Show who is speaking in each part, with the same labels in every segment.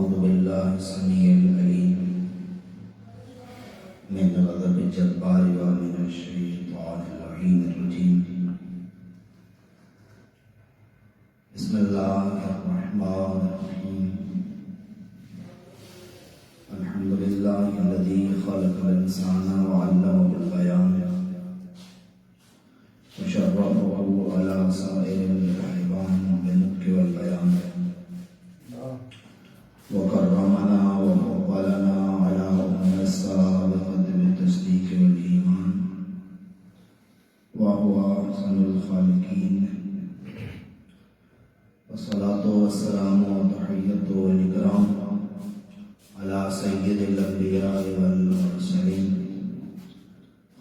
Speaker 1: أعوذ بالله السميع العليم من غضب الجبار ومن الشيطان اللعين الرجيم. بسم الله الرحمن الرحيم. الحمد لله الذي خلق الإنسان وعلمه البيان وشرفه على سائر الحيوان بالنطق والبيان وكرمنا وفضلنا على السابقة بالتصديق والإيمان وهو أحسن الخالقين. والصلاة والسلام وتحية الإكرام على سيد الأنبياء والمرسلين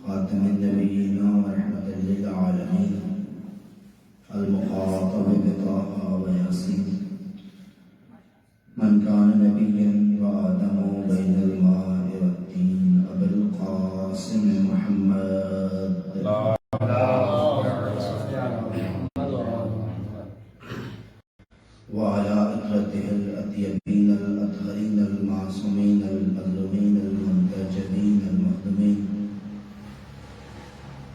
Speaker 1: خاتم النبيين ورحمة للعالمين المخاطب بطه وياسين من كان نبيا وآدم بين الماء والدين أبي القاسم محمد وعلى إخوته الأطيبين الأطهرين المعصومين المظلومين المنتجبين المخدومين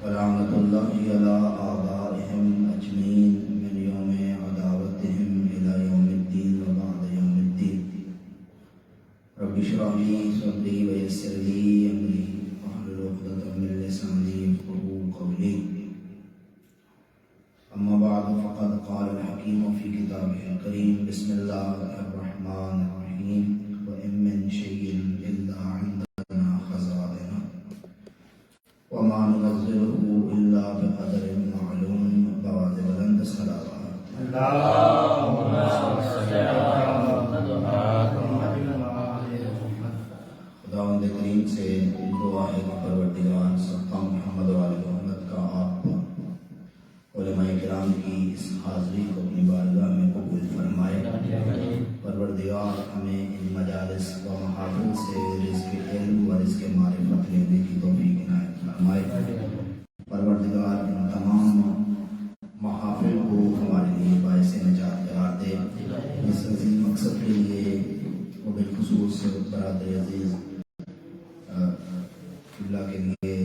Speaker 1: ولعنة الله على أعدائهم أجمعين من يوم عداوتهم إلى يوم الدين وبعد يوم الدين. رب اشرح لي صدري ويسر لي أمري واحلل عقدة من لساني يفقهوا قولي. أما بعد فقد قال الحكيم في كتابه الكريم بسم الله الرحمن الرحيم وإن من شيء إلا عندنا خزائنه وما ننزله إلا بقدر معلوم. بواز بلند صلوات اللهم صل على محمد خداوند کریم سے دعا ہے کہ پروردگار سلطان محمد و آل محمد کا آپ علماء کرام کی اس حاضری کو اپنی بارگاہ میں قبول فرمائے. پروردگار ہمیں ان مجالس و محافل سے رزق علم و رزق معرفت لینے کی توفیق عنایت فرمائے. پروردگار ان تمام محافل کو ہمارے لیے باعث نجات قرار دے. اس عظیم مقصد کے لیے و بالخصوص برادر عزیز اللہ کے لیے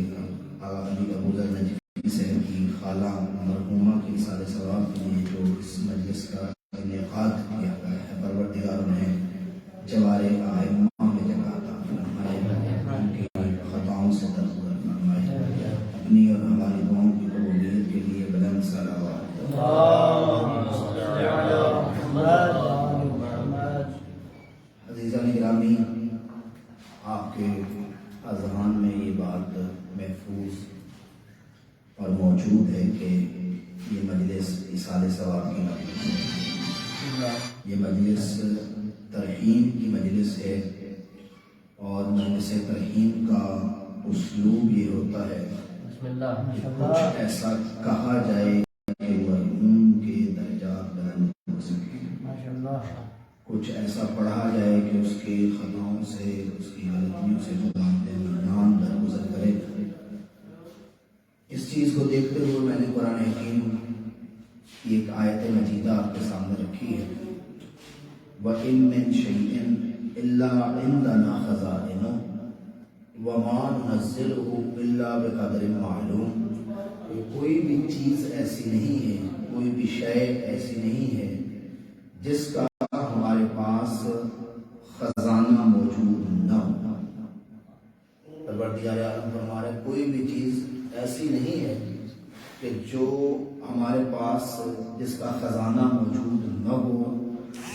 Speaker 1: علی ابو ذر نجفی صاحب کی خالہ مرحومہ کی سال ثواب کے لیے جو اس مجلس کا انعقاد کیا گیا ہے، پروردگار انہیں جوار ائمہ میں جگہ عطا فرمائے، ان کی خطاؤں سے درگزر فرمائے. اپنی اور ہماری دعاؤں کی قبولیت کے لیے بلند صلوات. عزیزان گرامی، آپ کے اذہان میں یہ بات محفوظ اور موجود ہے کہ یہ مجلس ایصال ثواب کی مجلس ہے. یہ مجلس ترحیم کی مجلس ہے اور مجلس ترحیم کا اسلوب یہ ہوتا ہے کہ کچھ ایسا کہا جائے کہ مرحوم کے درجات بلند ہو سکے، کچھ ایسا پڑھا جائے کہ اس کے خطاؤں سے، اس کی غلطیوں سے نام درگزر کرے. اس چیز کو دیکھتے ہوئے میں نے قرآن حکیم کی ایک آیت مجیدہ آپ کے سامنے رکھی ہے. وَإِن مِّن شَيْءٍ إِلَّا عِندَنَا خَزَائِنُهُ وَمَا نُنَزِّلُهُ إِلَّا بِقَدْرٍ مَّعْلُومٍ. کوئی بھی چیز ایسی نہیں ہے، کوئی بھی شے ایسی نہیں ہے جس کا ہمارے پاس خزانہ موجود نہ ہو. پروردگار عالم فرما رہے کوئی بھی چیز ایسی نہیں ہے کہ جو ہمارے پاس جس کا خزانہ موجود نہ ہو،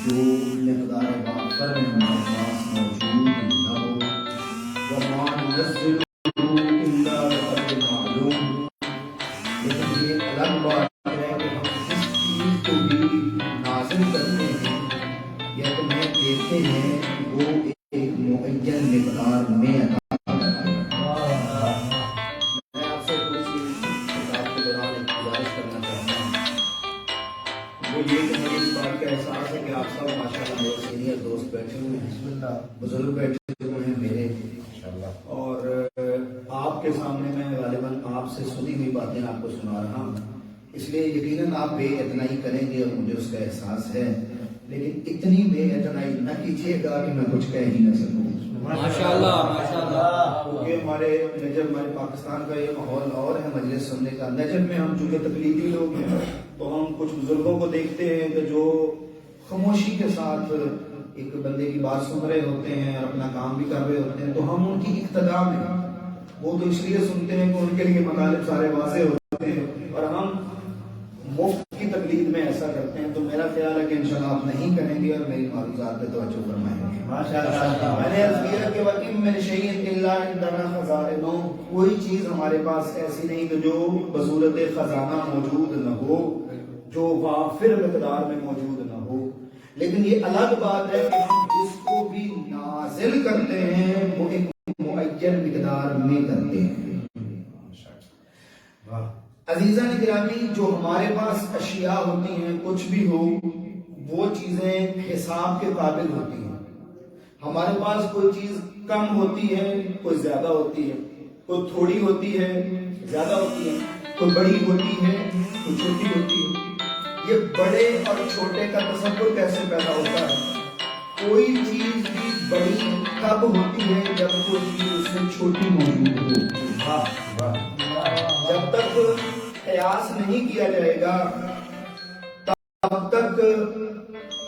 Speaker 1: جو مقدار باخر میں ہمارے پاس موجود نہ ہو. وَمَا نُنَزِّلُهُ إِلَّا بِقَدْرٍ مَّعْلُومٍ. لیکن یہ الگ بات ہے کہ ہم جس چیز کو بھی نازل کرتے ہیں یا تمہیں دیتے ہیں وہ ایک معین مقدار میں عطا. بزرگ بیٹھے ہوئے ہیں میرے، اور آپ کے سامنے میں غالباً آپ سے سنی ہوئی باتیں آپ کو سنا رہا ہوں، اس لیے یقیناً آپ بے اتنائی کریں گے اور مجھے اس کا احساس ہے. لیکن اتنی بے اعتنائی نہ کیجیے گا کہ میں کچھ کہہ ہی نہ سکوں.
Speaker 2: ماشاءاللہ ماشاءاللہ.
Speaker 1: کیونکہ ہمارے نجف، ہمارے پاکستان کا یہ ماحول اور ہے مجلس سننے کا. نجف میں ہم چونکہ تقلیدی لوگ ہیں تو ہم کچھ بزرگوں کو دیکھتے ہیں کہ جو خاموشی کے ساتھ ایک بندے کی بات سن رہے ہوتے ہیں اور اپنا کام بھی کر رہے ہوتے ہیں، تو ہم ان کی اقتداء میں وہ تو اس لیے سنتے ہیں کہ ان کے لیے مطالب سارے واضح ہوتے ہیں، اور ہم مفت کی تقلید میں ایسا کرتے ہیں. تو میرا خیال ہے کہ انشاءاللہ آپ نہیں کریں گے اور میری معروضات پہ توجہ فرمائیں گے. میں نے عرض کیا کہ وَإِن مِّن شَيْءٍ إِلَّا عِندَنَا خَزَائِنُهُ، کوئی چیز ہمارے پاس ایسی نہیں کہ جو بصورت خزانہ موجود نہ ہو، جو وافر مقدار میں موجود نہ ہو. لیکن یہ الگ بات ہے کہ ہم جس کو بھی نازل کرتے ہیں وہ ایک معین مقدار میں کرتے ہیں. عزیزان گرامی، جو ہمارے پاس اشیاء ہوتی ہیں کچھ بھی ہو، وہ چیزیں حساب کے قابل ہوتی ہیں. ہمارے پاس کوئی چیز کم ہوتی ہے، کوئی زیادہ ہوتی ہے، کوئی تھوڑی ہوتی ہے، زیادہ ہوتی ہے، کوئی بڑی ہوتی ہے، کوئی چھوٹی ہوتی ہے. یہ بڑے اور چھوٹے کا تصور کیسے پیدا ہوتا ہے؟ کوئی چیز بھی بڑی تب ہوتی ہے جب کوئی چیز اس سے چھوٹی موجود ہو. جب تک قیاس نہیں کیا جائے گا تب تک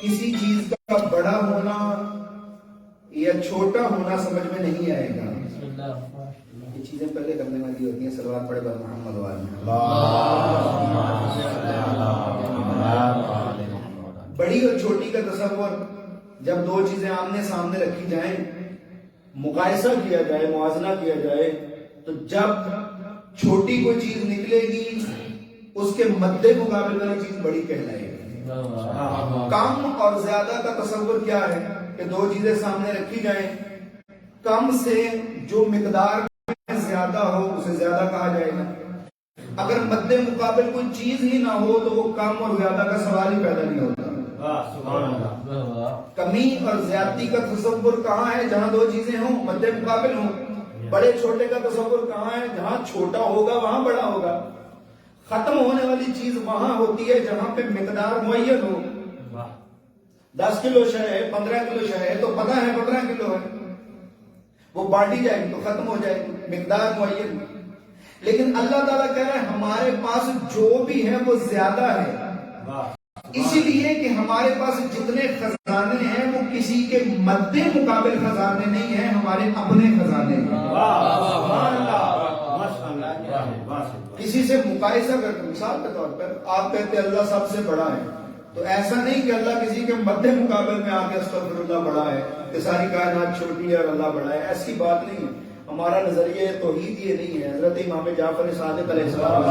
Speaker 1: کسی چیز کا بڑا ہونا یا چھوٹا ہونا سمجھ میں نہیں آئے گا. یہ چیزیں پہلے کرنے والی ہوتی ہیں. صلوات پڑھے بر محمد وآلہ. بڑی اور چھوٹی کا تصور جب دو چیزیں آمنے سامنے رکھی جائیں، مقایسہ کیا جائے، موازنہ کیا جائے، تو جب چھوٹی کوئی چیز نکلے گی اس کے مد مقابل والی چیز بڑی کہلائے گی. کم اور زیادہ کا تصور کیا ہے کہ دو چیزیں سامنے رکھی جائیں، کم سے جو مقدار میں زیادہ ہو اسے زیادہ کہا جائے گا. اگر مد مقابل کوئی چیز ہی نہ ہو تو وہ کم اور زیادہ کا سوال ہی پیدا نہیں ہوتا. کمی اور زیادتی کا تصور کہاں ہے؟ جہاں دو چیزیں ہوں، مد مقابل ہوں. بڑے چھوٹے کا تصور کہاں ہے؟ جہاں چھوٹا ہوگا وہاں بڑا ہوگا. ختم ہونے والی چیز وہاں ہوتی ہے جہاں پہ مقدار معین ہو. 10 کلو شے ہے، 15 کلو شے ہے تو پتہ ہے 15 کلو ہے، وہ بانٹی جائے گی تو ختم ہو جائے گی، مقدار معین. لیکن اللہ تعالیٰ کہہ رہے ہیں ہمارے پاس جو بھی ہے وہ زیادہ ہے، اسی لیے کہ ہمارے پاس جتنے خزانے ہیں وہ کسی کے مد مقابل خزانے نہیں ہیں، ہمارے اپنے خزانے ہیں. کسی سے مقایسہ کرتے، مثال کے طور پر آپ کہتے ہیں اللہ سب سے بڑا ہے، تو ایسا نہیں کہ اللہ کسی کے مد مقابل میں آ کے استغفر اللہ بڑا ہے کہ ساری کائنات چھوٹی ہے اور اللہ بڑا ہے. ایسی بات نہیں ہے. ہمارا نظریہ توحید یہ نہیں ہے. حضرت امام جعفر صادق علیہ السلام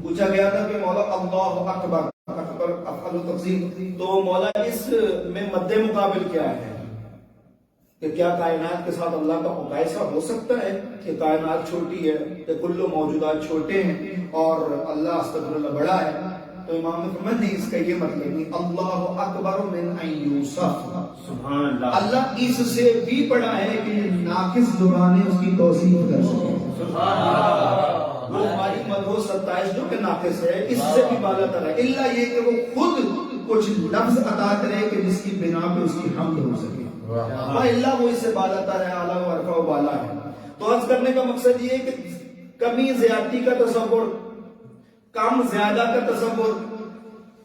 Speaker 1: پوچھا گیا تھا کہ مولا اللہ اکبر، اکبر افعل تفضیل، تو مولا اس میں مد مقابل کیا ہے؟ کہ کیا کائنات کے ساتھ اللہ کا مقایسہ ہو سکتا ہے کہ کائنات چھوٹی ہے، کہ کل موجودات چھوٹے ہیں اور اللہ استغفر اللہ بڑا ہے؟ تو امام نے فرمایا نہیں، اس کا یہ مطلب نہیں. اللہ اکبر من ان یوصف، سبحان اللہ، اللہ اس سے بھی بڑا ہے کہ ناقص زبانیں اس کی توصیف کر سکیں. سبحان اللہ. وہ ہماری مدح و ستائش جو کہ ناقص ہے اس سے بھی بالا تر ہے، الا یہ کہ وہ خود کچھ لفظ عطا کرے کہ جس کی بنا پہ اس کی حمد ہو سکے. اللہ وہ اس سے بالا تر ہے، اعلیٰ و عرفہ و بالا ہے. تو عرض کرنے کا مقصد یہ ہے کہ کمی زیادتی کا تصور، کم زیادہ کا تصور،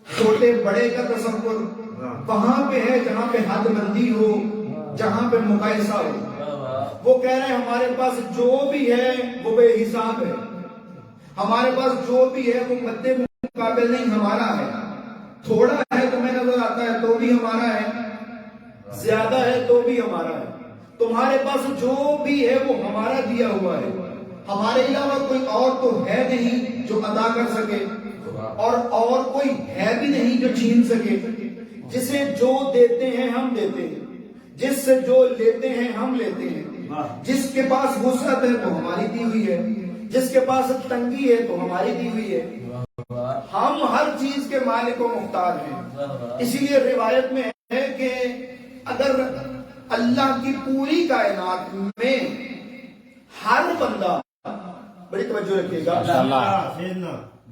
Speaker 1: چھوٹے بڑے کا تصور وہاں پہ ہے جہاں پہ حد بندی ہو، جہاں پہ مقایسہ ہو. وہ کہہ رہے ہیں ہمارے پاس جو بھی ہے وہ بے حساب ہے، ہمارے پاس جو بھی ہے وہ مد مقابل نہیں ہمارا ہے. تھوڑا ہے تمہیں نظر آتا ہے تو بھی ہمارا ہے، زیادہ ہے تو بھی ہمارا ہے. تمہارے پاس جو بھی ہے وہ ہمارا دیا ہوا ہے، ہمارے علاوہ کوئی اور تو ہے نہیں جو عطا کر سکے، اور کوئی ہے بھی نہیں جو چھین سکے. جسے جو دیتے ہیں ہم دیتے ہیں، جس سے جو لیتے ہیں ہم لیتے ہیں. جس کے پاس وسعت ہے وہ ہماری دی ہوئی ہے، جس کے پاس تنگی ہے تو ہماری دی ہوئی ہے. ہم ہر چیز کے مالک و مختار ہیں. اسی لیے روایت میں ہے کہ اگر اللہ کی پوری کائنات میں ہر بندہ، بڑی توجہ رکھیے گا،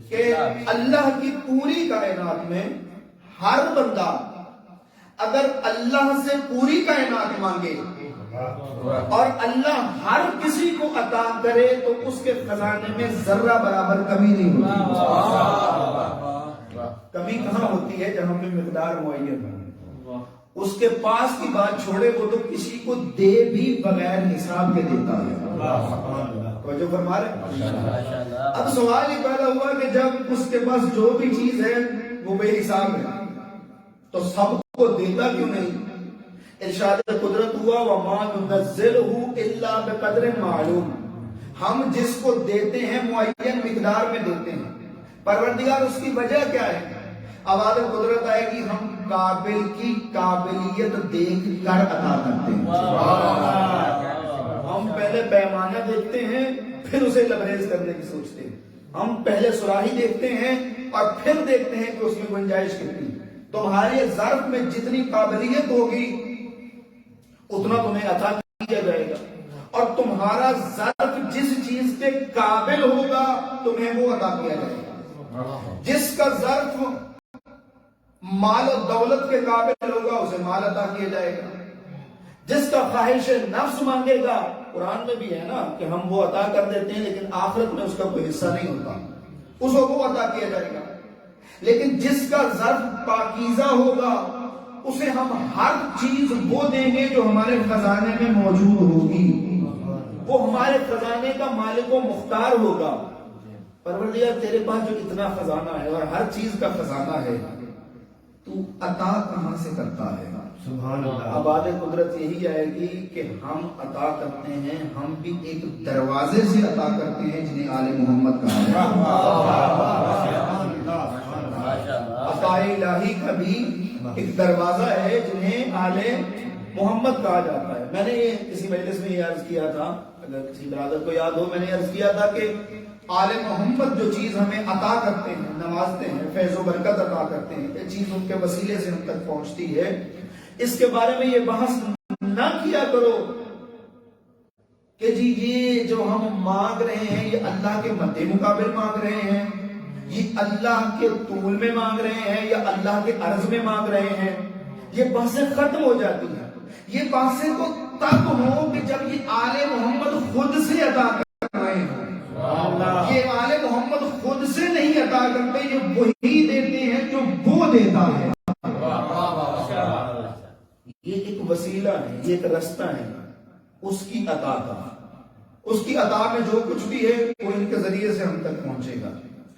Speaker 1: کہ اللہ کی پوری کائنات میں ہر بندہ اگر اللہ سے پوری کائنات مانگے اور اللہ ہر کسی کو عطا کرے تو اس کے خزانے میں ذرہ برابر کمی نہیں ہوتی. کمی کہاں ہوتی ہے؟ جہاں پہ مقدار معین ہو. اس کے پاس کی بات چھوڑے وہ تو کسی کو دے بھی بغیر حساب کے دیتا ہے. توجہ فرما رہے ہیں. اب سوال یہ پیدا ہوا کہ جب اس کے پاس جو بھی چیز ہے وہ بے حساب ہے تو سب کو دیتا کیوں نہیں؟ ارشاد قدرت ہوا وَمَا نُنَزِّلُهُ إِلَّا بِقَدْرٍ مَعْلُومٍ. ہم جس کو دیتے ہیں معین مقدار میں دیتے ہیں. پروردگار اس کی وجہ کیا ہے؟ اب آدھے قدرت آئے گی ہم قابل کی قابلیت دیکھ کر عطا کرتے ہیں. ہم پہلے پیمانہ دیکھتے ہیں پھر اسے لبریز کرنے کی سوچتے ہیں. ہم پہلے سراہی دیکھتے ہیں اور پھر دیکھتے ہیں کہ اس میں گنجائش کتنی. تمہارے ظرف میں جتنی قابلیت ہوگی اتنا تمہیں عطا کیا جائے گا اور تمہارا ظرف جس چیز کے قابل ہوگا تمہیں وہ عطا کیا جائے گا. جس کا ظرف مال و دولت کے قابل ہوگا اسے مال عطا کیا جائے گا. جس کا خواہش نفس مانگے گا، قرآن میں بھی ہے نا کہ ہم وہ عطا کر دیتے ہیں لیکن آخرت میں اس کا کوئی حصہ نہیں ہوتا، اس کو وہ عطا کیا جائے گا. لیکن جس کا ظرف پاکیزہ ہوگا اسے ہم ہر چیز وہ دیں گے جو ہمارے خزانے میں موجود ہوگی. وہ ہمارے خزانے کا مالک و مختار ہوگا. پروردگار تیرے پاس جو اتنا خزانہ ہے اور ہر چیز کا خزانہ ہے تو عطا کہاں سے کرتا ہے؟
Speaker 3: سبحان اللہ.
Speaker 1: اب آدھے قدرت یہی آئے گی کہ ہم عطا کرتے ہیں، ہم بھی ایک دروازے سے عطا کرتے ہیں جنہیں آل محمد کہا ہے. عطا الہی کا بھی ایک دروازہ ہے جنہیں آل محمد کہا جاتا ہے. میں نے یہ کسی مجلس میں یہ عرض کیا تھا، اگر کسی برادر کو یاد ہو، میں نے عرض کیا تھا کہ آل محمد جو چیز ہمیں عطا کرتے ہیں، نوازتے ہیں، فیض و برکت عطا کرتے ہیں، یہ چیز ان کے وسیلے سے ہم تک پہنچتی ہے. اس کے بارے میں یہ بحث نہ کیا کرو کہ جی یہ جو ہم مانگ رہے ہیں یہ اللہ کے مد مقابل مانگ رہے ہیں، یہ اللہ کے طول میں مانگ رہے ہیں یا اللہ کے عرض میں مانگ رہے ہیں. یہ بحثیں ختم ہو جاتی ہیں. یہ بحثیں تو تب ہو کہ جب یہ آل محمد خود سے عطا کر رہے ہیں. یہ آل محمد خود سے نہیں عطا کرتے، یہ وہی دیتے ہیں جو وہ دیتا ہے. یہ ایک وسیلہ ہے، یہ ایک رستہ ہے اس کی عطا کا. اس کی عطا میں جو کچھ بھی ہے وہ ان کے ذریعے سے ہم تک پہنچے گا.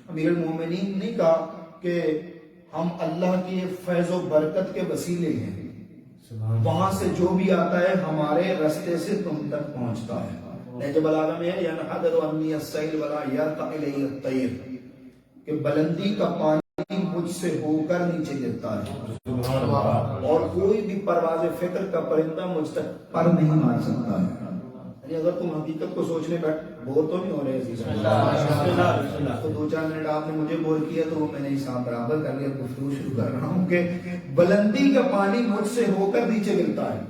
Speaker 1: امیر المومنین نے کہا کہ ہم اللہ کی فیض و برکت کے وسیلے ہیں، وہاں سے جو بھی آتا ہے ہمارے رستے سے تم تک پہنچتا ہے. نہج بلاغہ میں ہے ینحدر عنی السیل ولا یرقى الی الطیر، کہ بلندی کا پانی مجھ سے ہو کر نیچے گرتا ہے اور کوئی بھی پرواز فکر کا پرندہ مجھ تک پر نہیں مار سکتا ہے. یعنی اگر تم حقیقت کو سوچنے بیٹھ بور تو نہیں ہو رہے عزیز، تو 2-4 منٹ آپ نے مجھے بور کیا تو وہ میں نے حساب برابر کر لیا، گفتگو شروع کر رہا ہوں کہ بلندی کا پانی مجھ سے ہو کر نیچے گرتا ہے.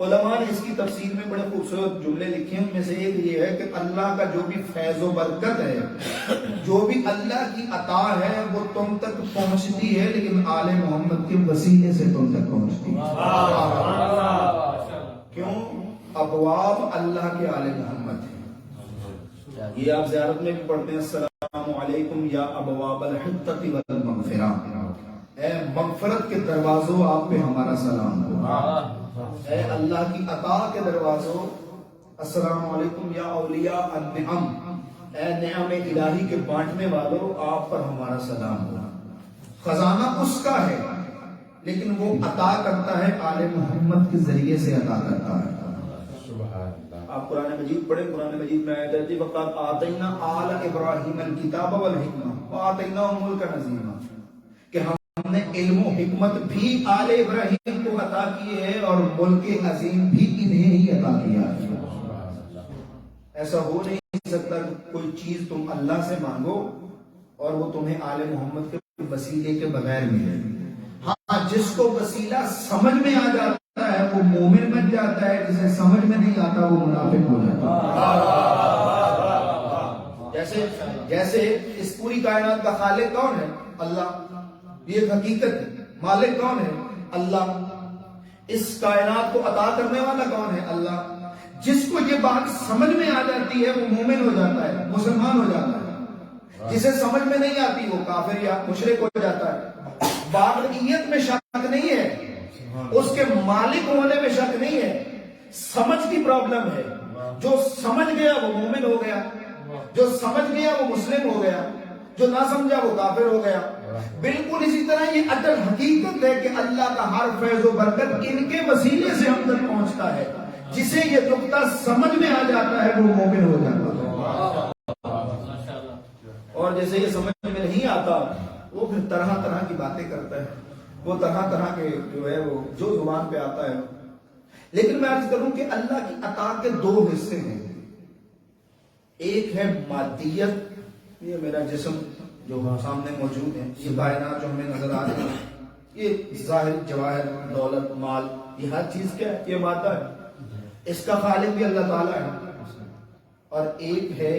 Speaker 1: علماء نے اس کی تفسیر میں بڑے خوبصورت جملے لکھے ہیں. ان میں سے ایک یہ ہے کہ اللہ کا جو بھی فیض و برکت ہے، جو بھی اللہ کی عطا ہے وہ تم تک پہنچتی ہے لیکن آل محمد کے وسیلے سے تم تک پہنچتی ہے. کیوں؟ ابواب اللہ کے آل محمد ہیں. یہ آپ زیارت میں بھی پڑھتے ہیں السلام علیکم یا ابواب الحطۃ والمغفرہ، اے مغفرت کے دروازوں آپ پہ ہمارا سلام ہو. اے اللہ کی عطا کے دروازوں السلام علیکم یا اولیاء النعم، اے نعم الہی کے بانٹنے والوں آپ پر ہمارا سلام ہو. خزانہ اس کا ہے لیکن وہ عطا کرتا ہے آل محمد کے ذریعے سے عطا کرتا ہے. آپ قرآن مجید پڑھیں، قرآن مجید میں آیت ہے وَقَدْ آتَيْنَا آلَ إِبْرَاهِيمَ الْكِتَابَ وَالْحِكْمَةَ وَآتَيْنَاهُمْ مُلْكًا عَظِيمًا، کہ ہم نے علم و حکمت بھی آل ابراہیم کو عطا کیے ہیں اور ملک عظیم بھی انہیں ہی عطا کیا ہے. ایسا ہو نہیں سکتا کہ کوئی چیز تم اللہ سے مانگو اور وہ تمہیں آل محمد کے وسیلے کے بغیر ملے. ہاں جس کو وسیلہ سمجھ میں آ جاتا ہے وہ مومن بن جاتا ہے، جسے سمجھ میں نہیں آتا وہ منافق ہو جاتا ہے. جیسے جیسے اس پوری کائنات کا خالق کون ہے؟ اللہ، یہ ایک حقیقت ہے۔ مالک کون ہے؟ اللہ۔ اس کائنات کو عطا کرنے والا کون ہے؟ اللہ۔ جس کو یہ بات سمجھ میں آ جاتی ہے وہ مومن ہو جاتا ہے، مسلمان ہو جاتا ہے۔ جسے سمجھ میں نہیں آتی وہ کافر یا مشرک ہو جاتا ہے۔ باقیت میں شک نہیں ہے، اس کے مالک ہونے میں شک نہیں ہے، سمجھ کی پرابلم ہے۔ جو سمجھ گیا وہ مومن ہو گیا، جو سمجھ گیا وہ مسلم ہو گیا، جو نہ سمجھا وہ کافر ہو گیا۔ بالکل اسی طرح یہ اٹل حقیقت ہے کہ اللہ کا ہر فیض و برکت ان کے وسیلے سے ہم تک پہنچتا ہے۔ جسے یہ نقطہ سمجھ میں آ جاتا ہے وہ مومن ہو جاتا ہے، اور جیسے یہ سمجھ میں نہیں آتا وہ پھر طرح طرح کی باتیں کرتا ہے، وہ طرح طرح کے جو ہے وہ جو زبان پہ آتا ہے۔ لیکن میں عرض کروں کہ اللہ کی عطا کے دو حصے ہیں، ایک ہے مادیت، یہ میرا جسم جو سامنے موجود ہے، یہ کائنات جو ہمیں نظر آ رہی ہے، یہ ظاہر جواہر، دولت، مال، یہ ہر چیز کیا ہے؟ یہ مادہ ہے، اس کا خالق بھی اللہ تعالیٰ ہے۔ اور ایک ہے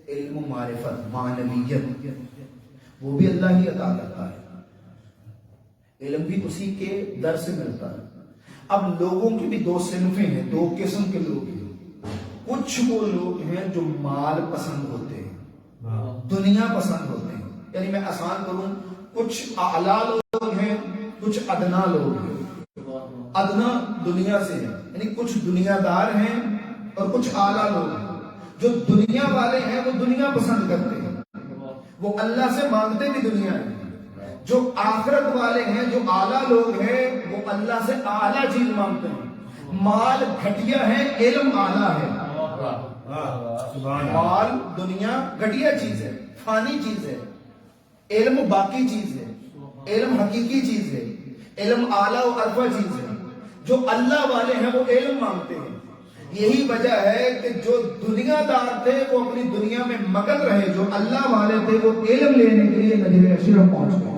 Speaker 1: علم و معرفت، معنویت، وہ بھی اللہ ہی عطا کرتا ہے، علم بھی اسی کے در سے ملتا ہے۔ اب لوگوں کی بھی دو صنفیں ہیں، دو قسم کے لوگ ہیں۔ کچھ وہ لوگ ہیں جو مال پسند ہوتے ہیں، دنیا پسند ہوتے ہیں، یعنی میں آسان کروں، کچھ اعلیٰ لوگ ہیں، کچھ ادنا لوگ ہیں۔ ادنا دنیا سے ہے، یعنی کچھ دنیا دار ہیں اور کچھ اعلیٰ لوگ ہیں۔ جو دنیا والے ہیں وہ دنیا پسند کرتے ہیں، وہ اللہ سے مانگتے بھی دنیا ہے۔ جو آخرت والے ہیں، جو اعلیٰ لوگ ہیں، وہ اللہ سے اعلیٰ چیز مانگتے ہیں۔ مال گھٹیا ہے، علم اعلیٰ ہے۔ مال دنیا گھٹیا چیز ہے، فانی چیز ہے، علم باقی چیز ہے، علم حقیقی چیز ہے، علم اعلیٰ و عرفہ چیز ہے۔ جو اللہ والے ہیں وہ علم مانگتے ہیں۔ یہی وجہ ہے کہ جو دنیا دار تھے وہ اپنی دنیا میں مگن رہے، جو اللہ والے تھے وہ علم لینے کے لیے نجم اشرف پہنچ گئے۔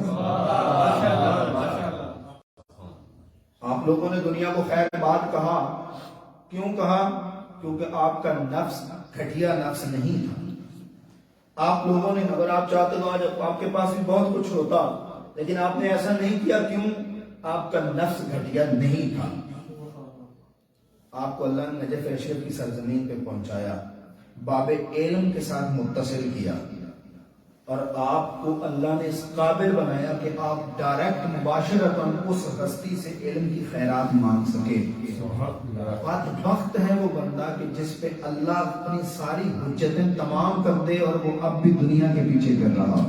Speaker 1: آپ لوگوں نے دنیا کو خیر بات کہا، کیوں کہا؟ کیونکہ آپ کا نفس گھٹیا نفس نہیں تھا۔ آپ لوگوں نے، اگر آپ چاہتے تو آج آپ کے پاس بھی بہت کچھ ہوتا، لیکن آپ نے ایسا نہیں کیا، کیوں؟ آپ کا نفس گھٹیا نہیں تھا۔ آپ کو اللہ نے نجف اشرف کی سرزمین پہ پہنچایا، باب علم کے ساتھ متصل کیا، اور آپ کو اللہ نے اس قابل بنایا کہ آپ ڈائریکٹ مباشرتاً اس ہستی سے علم کی خیرات مانگ سکے۔ وقت ہے وہ بندہ کہ جس پہ اللہ اپنی ساری حجتیں تمام کر دے اور وہ اب بھی دنیا کے پیچھے کر رہا ہو۔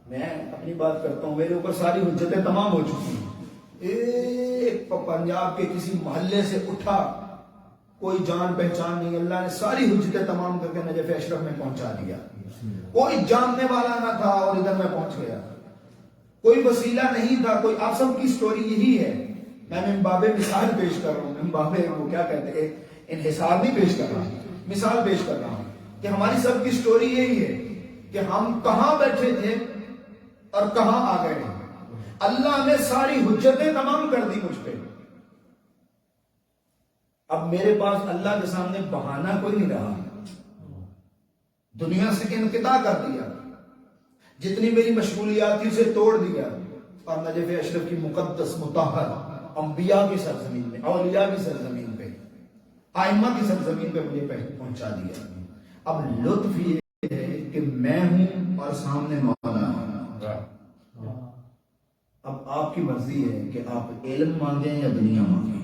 Speaker 1: میں اپنی بات کرتا ہوں، میرے اوپر ساری حجتیں تمام ہو چکی ہیں۔ ایک پنجاب کے کسی محلے سے اٹھا، کوئی جان پہچان نہیں، اللہ نے ساری حجتیں تمام کر کے نجف اشرف میں پہنچا دیا۔ کوئی جاننے والا نہ تھا اور ادھر میں پہنچ گیا، کوئی وسیلہ نہیں تھا، کوئی۔ آپ سب کی سٹوری یہی ہے۔ میں من باب مثال پیش کر رہا ہوں، من باب وہ کیا کہتے ہیں، انحصار نہیں پیش کر رہا ہوں، مثال پیش کر رہا ہوں کہ ہماری سب کی سٹوری یہی ہے کہ ہم کہاں بیٹھے تھے اور کہاں آ گئے۔ اللہ نے ساری حجتیں تمام کر دی مجھ پہ، اب میرے پاس اللہ کے سامنے بہانہ کوئی نہیں رہا، دنیا سے انقطاع کر دیا، جتنی میری مشغولیات تھی اسے توڑ دیا، اور نجف اشرف کی مقدس مطہر انبیاء کی سرزمین میں، اولیاء کی سرزمین پہ، ائمہ کی سرزمین پہ مجھے پہنچا دیا۔ اب لطف یہ ہے کہ میں ہوں اور سامنے مولا ہے۔ اب آپ کی مرضی ہے کہ آپ علم مانگیں یا دنیا مانگیں۔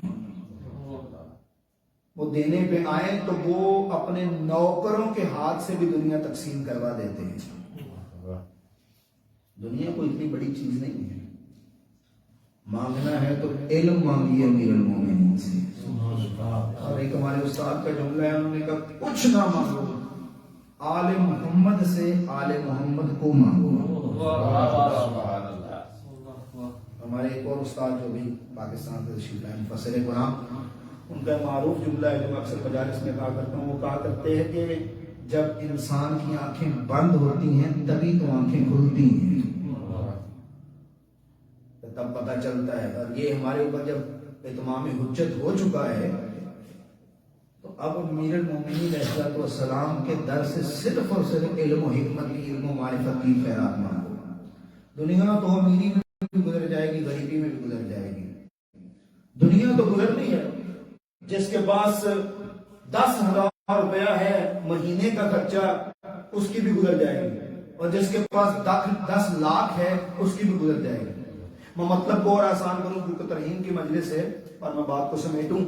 Speaker 1: وہ دینے پہ آئے تو وہ اپنے نوکروں کے ہاتھ سے بھی دنیا تقسیم کروا دیتے ہیں۔ دنیا کوئی اتنی بڑی چیز نہیں ہے، مانگنا ہے تو علم مانگیے امیر المومنین سے۔ اور ایک ہمارے استاد کا جملہ ہے، انہوں نے کہا کچھ نہ مانگو، آل محمد سے آل محمد کو مانگو۔ ہمارے ایک اور استاد جو بھی پاکستان سے تشریف لائے، مفسر قرآن، ان کا معروف جملہ ہے جو میں اکثر مجالس میں کہا کرتا ہوں، وہ کہا کرتے ہیں کہ جب انسان کی آنکھیں بند ہوتی ہیں تبھی تو آنکھیں کھلتی ہیں، تب پتہ چلتا ہے۔ اور یہ ہمارے اوپر جب اتمام حجت ہو چکا ہے تو اب امیر المومنین علیہ السلام کے در سے صرف اور صرف علم و حکمت کی، علم و معرفت کی خیرات مانگو. دنیا تو امیری میں بھی گزر جائے گی، غریبی میں بھی گزر جائے گی. دنیا تو گزرنی ہے. جس کے پاس 10,000 روپیہ ہے مہینے کا خرچہ، اس کی بھی گزر جائے گی، اور جس کے پاس 10 لاکھ ہے اس کی بھی گزر جائے گی. میں مطلب کو اور آسان کروں کیونکہ ترہیم کی مجلس ہے اور میں بات کو سمیٹوں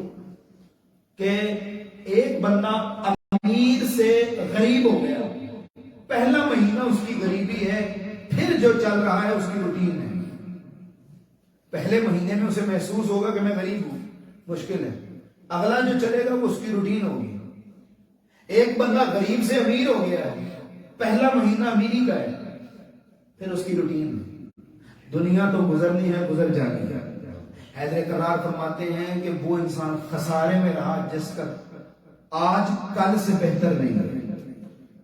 Speaker 1: کہ ایک بندہ امیر سے غریب ہو گیا، پہلا مہینہ اس کی غریبی ہے، پھر جو چل رہا ہے اس کی روٹین ہے. پہلے مہینے میں اسے محسوس ہوگا کہ میں غریب ہوں، مشکل ہے. اگلا جو چلے گا وہ اس کی روٹین ہوگی. ایک بندہ غریب سے امیر ہو گیا ہے، پہلا مہینہ امیری کا ہے، پھر اس کی روٹین. دنیا تو گزرنی ہے، گزر جانی ہے. حیدر کرار فرماتے ہیں کہ وہ انسان خسارے میں رہا جس کا آج کل سے بہتر نہیں رہے.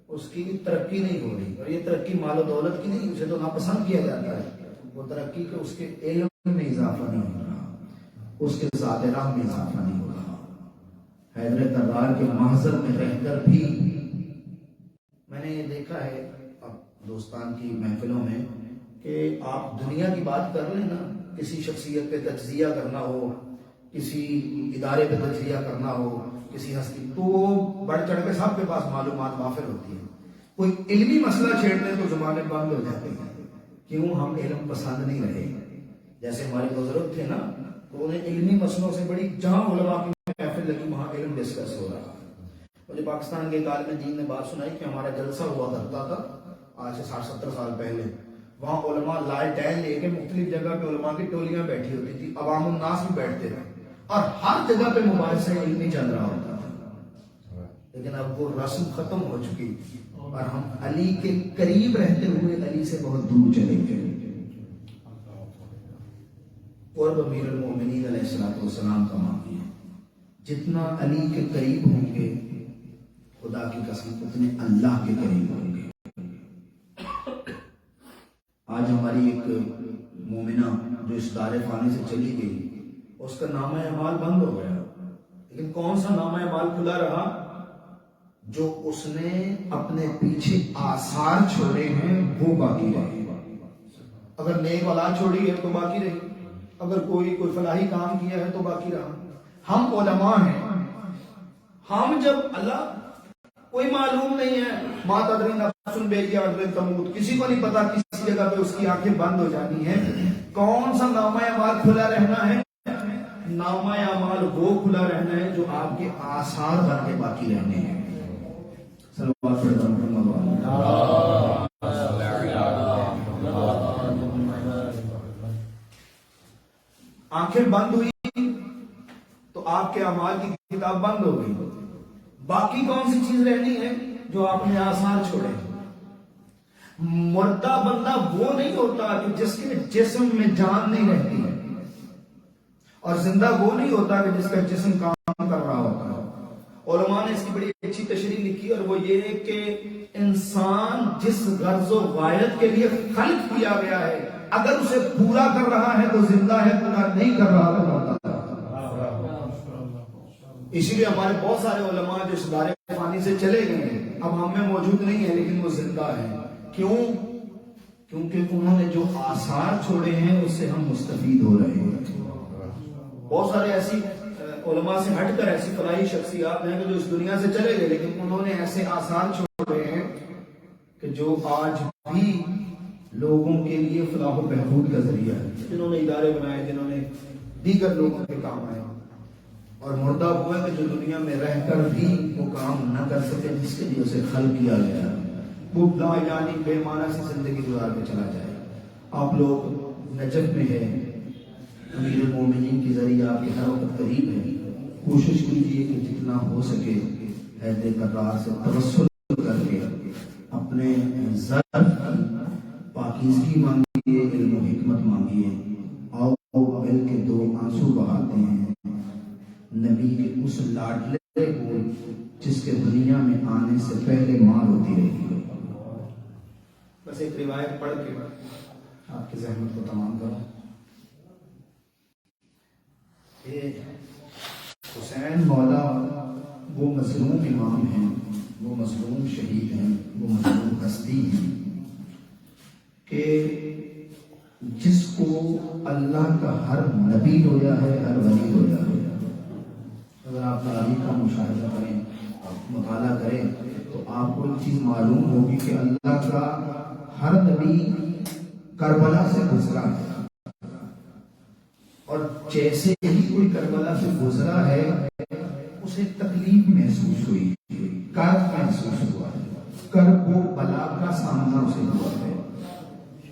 Speaker 1: اس کی ترقی نہیں ہو رہی، اور یہ ترقی مال و دولت کی نہیں، اسے تو ناپسند کیا جاتا ہے. وہ ترقی کہ اس کے علم میں اضافہ نہیں ہو رہا، اس کے ذات راہ میں اضافہ نہیں ہو رہا. حیدر کرار کے محضر میں رہ کر بھی میں نے یہ دیکھا ہے اب دوستان کی محفلوں میں کہ آپ دنیا کی بات کر لیں نا، کسی شخصیت پہ تجزیہ کرنا ہو، کسی ادارے پہ تجزیہ کرنا ہو، کسی ہستی، تو وہ بڑھ چڑھ کے سب کے پاس معلومات وافر ہوتی ہے. کوئی علمی مسئلہ چھیڑ دیں تو زبانیں بند ہو جاتی ہیں. کیوں؟ ہم علم پسند نہیں رہے. جیسے ہمارے بزرگ تھے نا، تو انہیں علمی مسئلوں سے بڑی، جہاں علماء کی محفل لگی وہاں علم ڈسکس ہو رہا. مجھے پاکستان کے ایک عالم دین نے بات سنائی کہ ہمارا جلسہ ہوا کرتا تھا آج سے 60-70 سال پہلے. وہاں علماء لالٹین لے کے مختلف جگہ پہ علماء کی ٹولیاں بیٹھی ہوتی تھی، عوام الناس بھی بیٹھتے تھے، اور ہر جگہ پہ مباحثہ علمی چل رہا ہوتا تھا. لیکن اب وہ رسم ختم ہو چکی اور ہم علی کے قریب رہتے ہوئے علی سے بہت دور چلے گئے. قرب امیر المومنین علیہ السلام کا معاملہ ہے. جتنا علی کے قریب ہوں گے خدا کی قسم اتنے اللہ کے قریب ہوں گے. آج ہماری ایک مومنہ جو اس دار فانی سے چلی گئی، اس کا نامہ اعمال بند ہو گیا، لیکن کون سا نامہ اعمال کھلا رہا؟ جو اس نے اپنے پیچھے آثار چھوڑے ہیں وہ باقی رہے. اگر نیک اولاد چھوڑی ہے تو باقی رہی، اگر کوئی فلاحی کام کیا ہے تو باقی رہا. ہم علماء ہیں، ہم جب اللہ کوئی معلوم نہیں ہے، ما تدری نفس بأی ارض تموت، کسی کو نہیں پتا کسی جگہ پہ اس کی آنکھیں بند ہو جانی ہیں. کون سا نامہ اعمال کھلا رہنا ہے؟ نامہ اعمال وہ کھلا رہنا ہے جو آپ کے آثار بن کے باقی رہنے ہیں. صلوات پڑھتا ہوں. آنکھیں بند ہوئی تو آپ کے اعمال کی کتاب بند ہو گئی. باقی کون سی چیز رہنی ہے؟ جو آپ نے آثار چھوڑے. مردہ بندہ وہ نہیں ہوتا کہ جس کے جسم میں جان نہیں رہتی ہے، اور زندہ وہ نہیں ہوتا کہ جس کا جسم کام کر رہا ہوتا ہے. علماء نے اس کی بڑی اچھی تشریح لکھی، اور وہ یہ کہ انسان جس غرض و غایت کے لیے خلق کیا گیا ہے اگر اسے پورا کر رہا ہے تو زندہ ہے، پورا نہیں کر رہا تو مردہ. اسی لیے ہمارے بہت سارے علماء جو اس دار فانی سے چلے گئے ہیں اب ہم میں موجود نہیں ہیں، لیکن وہ زندہ ہیں. کیوں؟ کیونکہ انہوں نے جو آثار چھوڑے ہیں اس سے ہم مستفید ہو رہے ہیں. بہت سارے ایسی علماء سے ہٹ کر ایسی فلاحی شخصیات ہیں کہ جو اس دنیا سے چلے گئے، لیکن انہوں نے ایسے آثار چھوڑے ہیں کہ جو آج بھی لوگوں کے لیے فلاح و بہبود کا ذریعہ ہے. جنہوں نے ادارے بنائے، جنہوں نے دیگر لوگوں کے کام آئے. اور مردہ ہوا کہ جو دنیا میں رہ کر بھی وہ کام نہ کر سکے جس کے لیے اسے خلق کیا گیا، وہ لا یعنی بے معنی سی زندگی گزار کے چلا جائے. آپ لوگ نجف میں ہیں، امیر المومنین کی ذریعہ آپ کے ہر وقت قریب ہیں. کوشش کیجیے کہ جتنا ہو سکے حیدر کرار سے توسل کر کے اپنے ظرف پاکیزگی مانگیے، علم و حکمت مانگیے. آؤ مل کے دو آنسو بہاتے ہیں نبی کے اس لاڈلے کو جس کے دنیا میں آنے سے پہلے ماں روتی رہی. بس ایک روایت پڑھ کے آپ کی زحمت کو تمام کروں. حسین مولا وہ مظلوم امام ہیں، وہ مظلوم شہید ہیں، وہ مظلوم ہستی ہیں کہ جس کو اللہ کا ہر نبی رویا ہے، ہر ولی رویا ہے۔ اگر آپ تاریخ کا مشاہدہ کریں، آپ مطالعہ کریں تو آپ کو ایک چیز معلوم ہوگی کہ اللہ کا ہر نبی کربلا سے گزرا ہے، اور جیسے ہی کوئی کربلا سے گزرا ہے اسے تکلیف محسوس ہوئی، کرب محسوس ہوا ہے، کرب و بلا کا سامنا اسے ہوا ہے،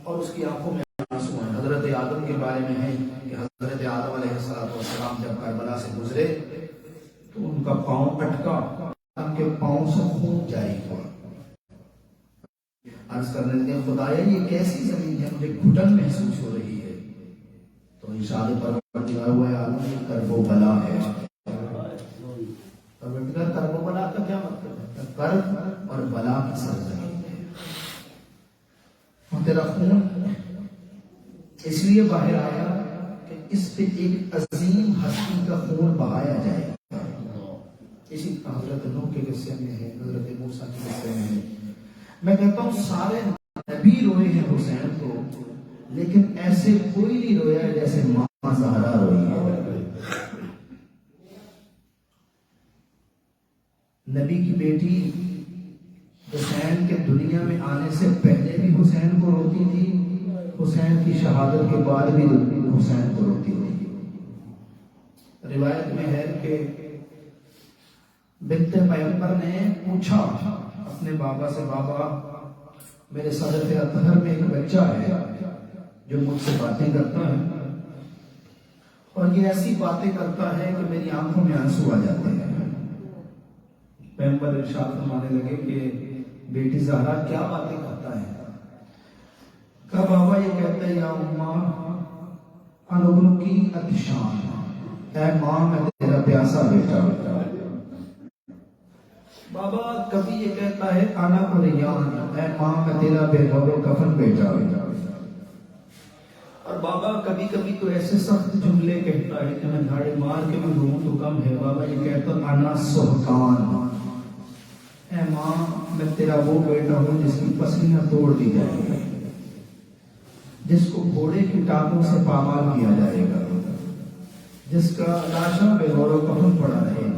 Speaker 1: اور اس کی آنکھوں میں آنسو ہیں۔ حضرت آدم کے بارے میں ہے کہ حضرت آدم علیہ السلام جب کربلا سے گزرے تو ان کا پاؤں اٹکا، ان کے پاؤں سے خون جاری ہوا۔ عرض کرنے لگے خدایا یہ کیسی زمین ہے، مجھے گھٹن محسوس ہو رہی ہے۔ تو ارشاد پروردگار ہوا عالم یہ کرب و بلا ہے۔ کرب و بلا کا کیا مطلب ہے؟ کرب اور بلا کی سرزمین ہے، اور تیرا خون اس لیے باہر آیا کہ اس پہ ایک عظیم ہستی کا خون بہایا جائے۔ اسی حضرت نوح کے قصے میں ہے، حضرت موسیٰ کے قصے میں ہے۔ میں کہتا ہوں سارے نبی روئے ہیں حسین کو، لیکن ایسے کوئی نہیں رویا ہے جیسے ماں زہرا روئی ہے۔ نبی کی بیٹی حسین کے دنیا میں آنے سے پہلے بھی حسین کو روتی تھی، حسین کی شہادت کے بعد بھی حسین کو روتی تھی۔ روایت میں ہے کہ بنت پیغمبر نے پوچھا اپنے بابا سے، بابا میرے صدر اطہر میں ایک بچہ ہے جو مجھ سے باتیں کرتا ہے، اور یہ ایسی باتیں کرتا ہے کہ میری آنکھوں میں آنسو آ جاتے ہیں۔ پیغمبر ارشاد فرمانے لگے کہ بیٹی زہرا کیا باتیں کرتا ہے؟ کہا بابا یہ کہتا ہے یا اماں انبنو کی عطشان، اے ماں میں تیرا پیاسا بیٹا۔ بابا کبھی یہ کہتا ہے انا قریان، اے ماں میں تیرا بے غور و کفن بیٹا۔ اور بابا کبھی کبھی تو ایسے سخت جملے کہتا ہے کہ میں دھاڑے مار کے بھی روؤں تو کم ہے۔ بابا یہ کہتا ہے انا سہکان، اے ماں میں تیرا وہ بیٹا ہوں جس کی پسلیاں توڑ دی جائے گی، جس کو گھوڑے کی ٹانگوں سے پامال کیا جائے گا، جس کا لاشا بے غور و کفن پڑا رہے گا۔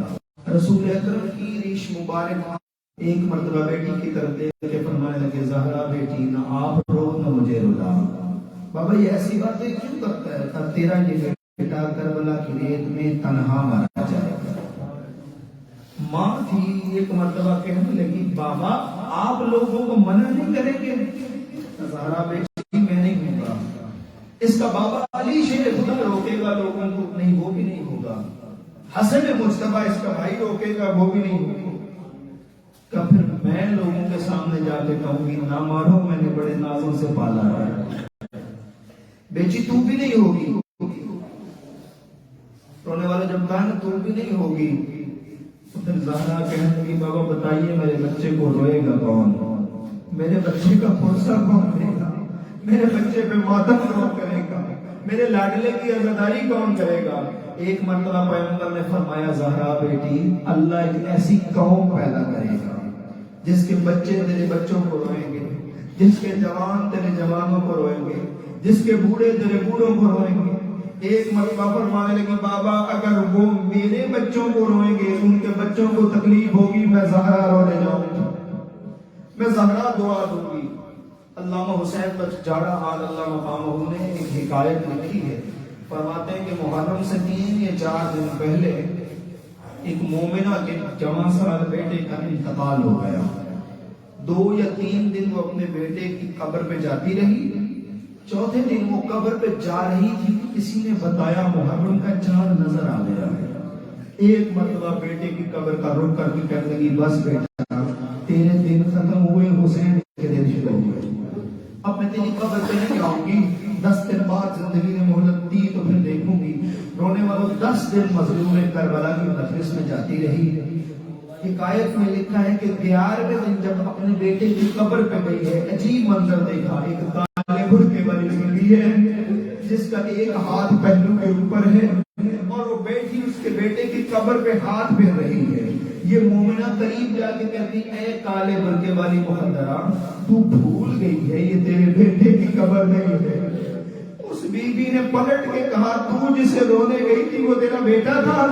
Speaker 1: رسول اکرم کی ریش مبارک ایک مرتبہ بیٹی کی طرف دیکھ کے فرمانے لگے زہرا بیٹی نہ آپ رو نہ مجھے رلا۔ بابا یہ ایسی باتیں کیوں کرتا ہے؟ تب تیرا یہ بیٹا کربلا کی ریت میں تنہا مارا جائے گا۔ ماں تھی ایک مرتبہ کہنے لگی بابا آپ لوگوں کو منع نہیں کریں گے؟ زہرا بیٹی میں نہیں ہوں گا، اس کا بابا علی شیر خدا روکے گا لوگوں کو، نہیں وہ بھی نہیں ہوگا، حسن مجتبیٰ اس کا بھائی روکے گا، وہ بھی نہیں ہوگا۔ کہ پھر میں لوگوں کے سامنے جا کے کہوں گی نہ مارو، میں نے بڑے نازوں سے پالا ہے، بیٹی تو بھی نہیں ہوگی۔ رونے والا جب کہا نا تو بھی نہیں ہوگی، تو پھر زہرا کہنے لگی بابا بتائیے میرے بچے کو روئے گا کون؟ میرے بچے کا پرسہ کون کرے گا؟ میرے بچے پہ ماتم کون کرے گا؟ میرے لاڈلے کی عزاداری کون کرے گا؟ ایک مرتبہ پیغمبر نے فرمایا زہرا بیٹی اللہ ایک ایسی قوم پیدا کرے گا جس کے بچے تیرے بچوں کو روئیں گے، جس کے جوان تیرے جوانوں کو روئیں گے، جس کے بوڑھے تیرے بوڑھوں کو روئیں گے۔ ایک مرتبہ فرمانے لگی بابا اگر وہ میرے بچوں کو روئیں گے، ان کے بچوں کو تکلیف ہوگی، میں زہرا رونے جاؤں گی، میں زہرا دعا دوں گی۔ علامہ حسین بخش جاڑا حال اللہ مقامہ نے ایک حکایت لکھی ہے، فرماتے ہیں کہ محرم سے 3 یا 4 دن پہلے ایک مومنہ کے جوان سال بیٹے کا انتقال ہو گیا۔ 2 یا 3 دن وہ اپنے بیٹے کی قبر پہ جاتی رہی، چوتھے دن وہ قبر پہ جا رہی تھی، کسی نے بتایا محرم کا چاند نظر آ گیا ہے۔ ایک مرتبہ بیٹے کی قبر کا رخ کر کے کہنے لگی بس بیٹا تیرے دن ختم ہوئے، حسین کے دن شروع ہوئے، اب میں تیری قبر پہ نہیں آؤں گی، 10 دن بعد زندگی نے مہلت دی تو پھر دیکھوں گی۔ رونے والوں 10 دن مظلوم کربلا کی مجلس میں جاتی رہی۔ حکایت میں لکھا ہے کہ 11ویں دن جب اپنے بیٹے کی قبر پہ گئی ہے، عجیب منظر دیکھا، ایک کالے گھڑ کے بنی ہوئی ہے جس کا ایک ہاتھ پہلو کے اوپر ہے، اور وہ بیٹی اس کے بیٹے کی قبر پہ ہاتھ پھیر رہی ہے۔
Speaker 3: یہ مومنہ قریب جا کے کہتی اے کالے برقے والی مخدرہ تو بھول گئی ہے یہ تیرے بیٹے کی قبر نہیں ہے. اس بی بی نے پلٹ کے کہا تو جسے رونے گئی تھی وہ تیرا بیٹا تھا.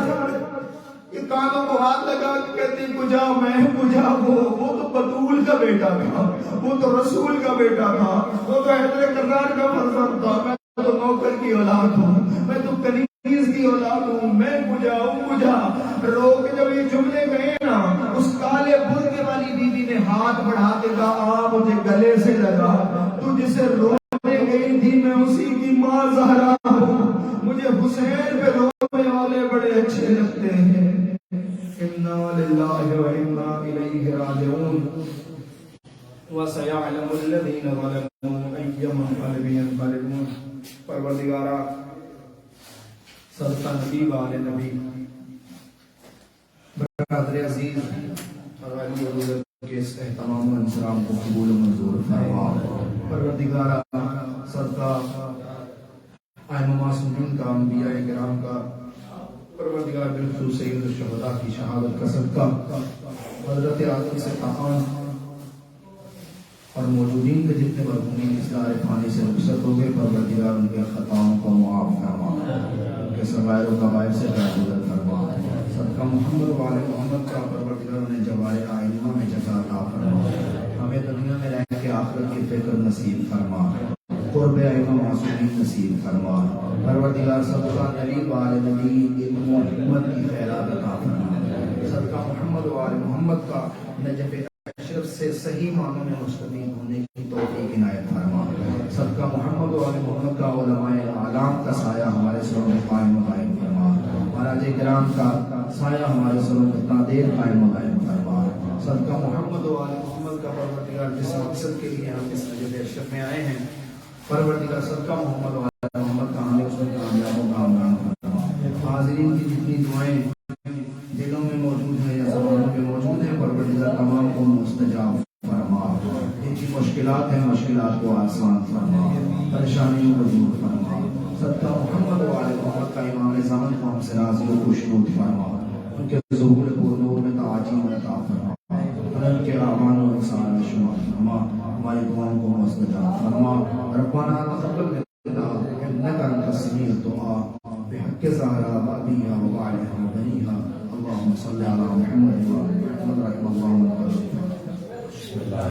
Speaker 3: یہ کانوں کو ہاتھ لگا کے کہتی کجا میں کجا وہ تو بطول کا بیٹا تھا, وہ تو رسول کا بیٹا تھا, وہ تو حیدر کرار کا فرزند تھا, میں تو نوکر کی اولاد ہوں, میں تو کنیز کی اولاد ہوں, میں کجا ہوں کجا. رو کے جب یہ جملے گئے نا اس کالے برقے والی بی بی نے ہاتھ بڑھا کے کہا آ مجھے گلے سے لگا, تو جسے رونے گئی تھی میں اسی کی ماں زہرا ہوں, مجھے حسین پہ رونے والے بڑے اچھے لگتے ہیں. انا للہ و انا الیہ راجعون وسيعلم الذين ظلموا أي منقلب ينقلبون. پروردگارا صدقہ نبی والے نبی برادر عزیز اور علی حضرت کے اس اہتمام و انصرام کو قبول و منظور فرما. پروردگارا صدقہ ائمہ معصومین کا, انبیاء کرام کا, پروردگار بالخصوص سید الشہداء کی شہادت کا صدقہ حضرت آدم سے تعان اور موجودین کے جتنے مرحومین اس دار فانی سے رخصت ہو گئے, پروردگار ان کے خطاؤں کو معاف فرما, ان کے صغائر و کبائر سے درگزر فرما. صدقہ محمد و آل محمد کا پروردگار انہیں جوار آئینہ میں جزا عطا فرما, ہمیں دنیا میں رہ کے آخرت کی فکر نصیب فرما, قرب ائمہ معصومین نصیب فرما. پروردگار صدقہ نبی و آل نبی علم و حکمت کی خیرات عطا فرما. صدقہ محمد و آل محمد کا نجف اشرف سے صحیح معنوں میں مستفید ہونے کی توفیق عنایت فرما. صدقہ محمد و آل محمد کا علماء اعلام کا سایہ ہمارے سروں میں قائم و دائم فرما. مہاراج کرام کا سایہ ہمارے سروں میں اتنا دیر قائم و دائم فرما. صدقہ محمد و آل محمد کا پروردگار جس مقصد کے لیے ہم اس نجف اشرف میں آئے ہیں, پروردگار صدقہ محمد و آل محمد کا ہمیں اس میں کامیاب و کامران فرما. حاضرین کی جتنی دعائیں دلوں میں موجود ہیں یا زبانوں میں موجود ہیں, پروردگار تمام کو مستجاب فرما. ان کی مشکلات ہیں, مشکلات کو آسان فرما, پریشانیوں کو دور فرما. صدقہ محمد و آل محمد کا امام زمان کو ہم سے راضی و خوشنود فرما, ان کے ظہور پر نور میں تعجیل عطا فرما, ان کے اعمال و انصار میں شمار فرما, ہماری دعاؤں کو مستجاب فرما. ربنا تقبل منا انک انت السمیع الدعاء بحق زہرا ابیہا و بعلہا و بنیہا. اللهم صل على محمد وعلى محمد رحم الله.